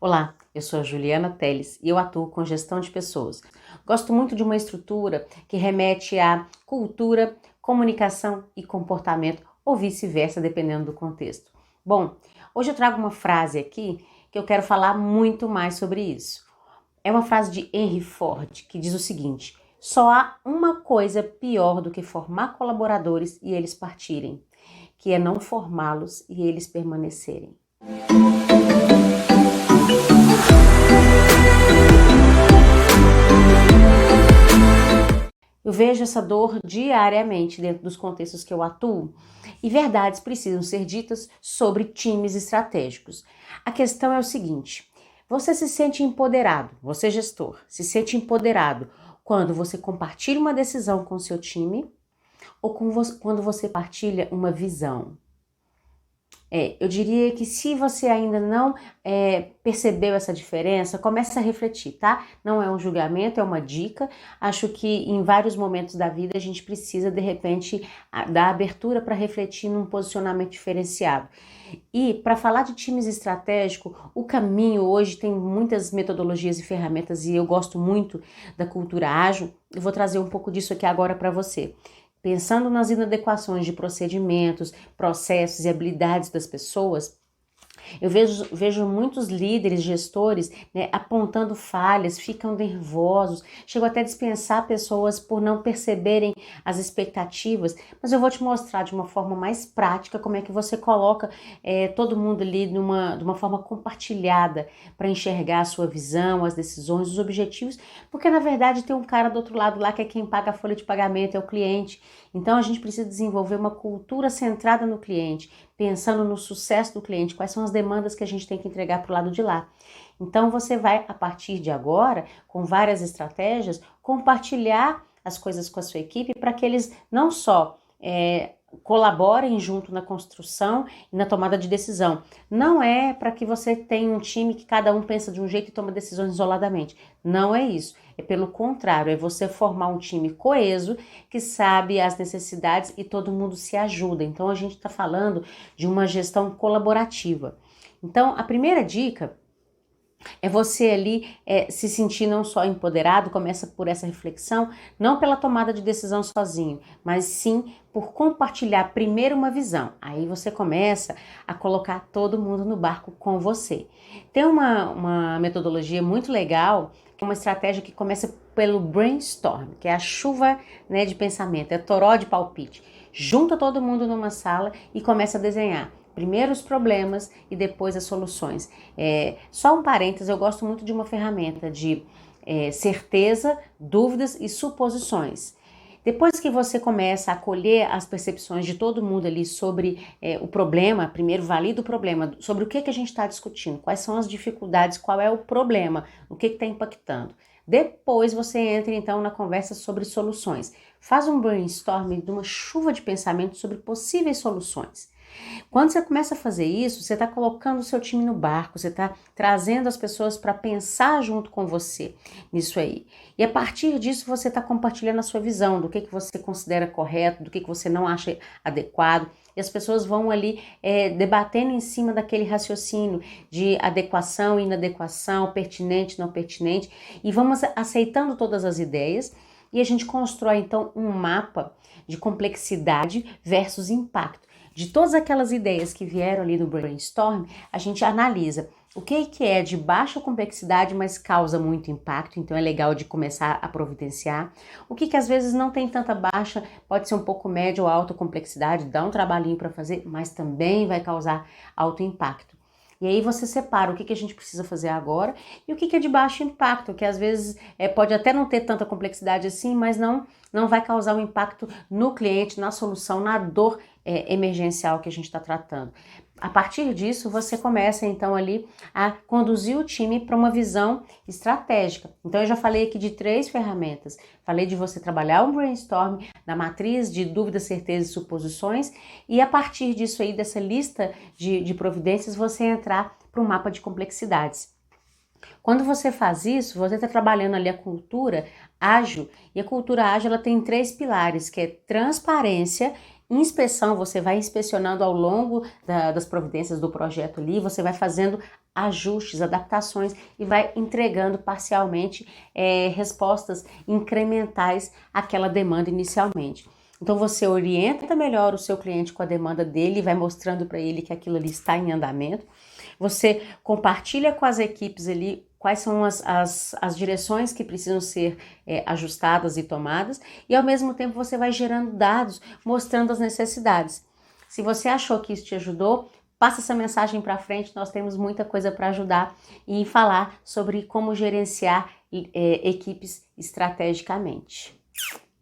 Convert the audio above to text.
Olá, eu sou a Juliana Teles e eu atuo com gestão de pessoas. Gosto muito de uma estrutura que remete à cultura, comunicação e comportamento, ou vice-versa, dependendo do contexto. Bom, hoje eu trago uma frase aqui que eu quero falar muito mais sobre isso. É uma frase de Henry Ford que diz o seguinte: só há uma coisa pior do que formar colaboradores e eles partirem, que é não formá-los e eles permanecerem. Eu vejo essa dor diariamente dentro dos contextos que eu atuo e verdades precisam ser ditas sobre times estratégicos. A questão é o seguinte: você se sente empoderado, você gestor, se sente empoderado quando você compartilha uma decisão com o seu time ou quando você partilha uma visão? Eu diria que se você ainda não percebeu essa diferença, comece a refletir, tá? Não é um julgamento, é uma dica. Acho que em vários momentos da vida a gente precisa, de repente, dar abertura para refletir num posicionamento diferenciado. E para falar de times estratégicos, o caminho hoje tem muitas metodologias e ferramentas e eu gosto muito da cultura ágil. Eu vou trazer um pouco disso aqui agora para você. Pensando nas inadequações de procedimentos, processos e habilidades das pessoas, eu vejo muitos líderes, gestores, né, apontando falhas, ficam nervosos, chegam até a dispensar pessoas por não perceberem as expectativas, mas eu vou te mostrar de uma forma mais prática como é que você coloca todo mundo ali de uma forma compartilhada para enxergar a sua visão, as decisões, os objetivos, porque na verdade tem um cara do outro lado lá que é quem paga a folha de pagamento, é o cliente. Então a gente precisa desenvolver uma cultura centrada no cliente, pensando no sucesso do cliente, quais são as demandas que a gente tem que entregar para o lado de lá. Então você vai, a partir de agora, com várias estratégias, compartilhar as coisas com a sua equipe para que eles não só colaborem junto na construção e na tomada de decisão. Não é para que você tenha um time que cada um pensa de um jeito e toma decisões isoladamente. Não é isso. É pelo contrário, é você formar um time coeso que sabe as necessidades e todo mundo se ajuda. Então a gente está falando de uma gestão colaborativa. Então a primeira dica é você ali se sentir não só empoderado, começa por essa reflexão, não pela tomada de decisão sozinho, mas sim por compartilhar primeiro uma visão. Aí você começa a colocar todo mundo no barco com você. Tem uma metodologia muito legal, uma estratégia que começa pelo brainstorm, que é a chuva, né, de pensamento, é toró de palpite. Junta todo mundo numa sala e começa a desenhar. Primeiro os problemas e depois as soluções. Só um parênteses, eu gosto muito de uma ferramenta de certeza, dúvidas e suposições. Depois que você começa a acolher as percepções de todo mundo ali sobre o problema, primeiro valida o problema, sobre o que a gente está discutindo, quais são as dificuldades, qual é o problema, o que está impactando. Depois você entra então na conversa sobre soluções. Faz um brainstorming de uma chuva de pensamentos sobre possíveis soluções. Quando você começa a fazer isso, você está colocando o seu time no barco, você está trazendo as pessoas para pensar junto com você nisso aí. E a partir disso você está compartilhando a sua visão do que você considera correto, do que você não acha adequado. E as pessoas vão ali debatendo em cima daquele raciocínio de adequação, inadequação, pertinente, não pertinente. E vamos aceitando todas as ideias e a gente constrói então um mapa de complexidade versus impacto. De todas aquelas ideias que vieram ali no brainstorm, a gente analisa o que é de baixa complexidade, mas causa muito impacto, então é legal de começar a providenciar. O que às vezes não tem tanta baixa, pode ser um pouco média ou alta complexidade, dá um trabalhinho para fazer, mas também vai causar alto impacto. E aí você separa o que a gente precisa fazer agora e o que é de baixo impacto, que às vezes pode até não ter tanta complexidade assim, mas não vai causar um impacto no cliente, na solução, na dor emergencial que a gente está tratando. A partir disso, você começa então ali a conduzir o time para uma visão estratégica. Então eu já falei aqui de 3 ferramentas. Falei de você trabalhar um brainstorm na matriz de dúvidas, certezas e suposições e a partir disso aí, dessa lista de providências, você entrar para um mapa de complexidades. Quando você faz isso, você está trabalhando ali a cultura ágil, e a cultura ágil ela tem 3 pilares, que é transparência, inspeção, você vai inspecionando ao longo das providências do projeto ali, você vai fazendo ajustes, adaptações e vai entregando parcialmente respostas incrementais àquela demanda inicialmente. Então você orienta melhor o seu cliente com a demanda dele, vai mostrando para ele que aquilo ali está em andamento. Você compartilha com as equipes ali quais são as direções que precisam ser ajustadas e tomadas, e ao mesmo tempo você vai gerando dados mostrando as necessidades. Se você achou que isso te ajudou, passa essa mensagem para frente, nós temos muita coisa para ajudar e falar sobre como gerenciar equipes estrategicamente.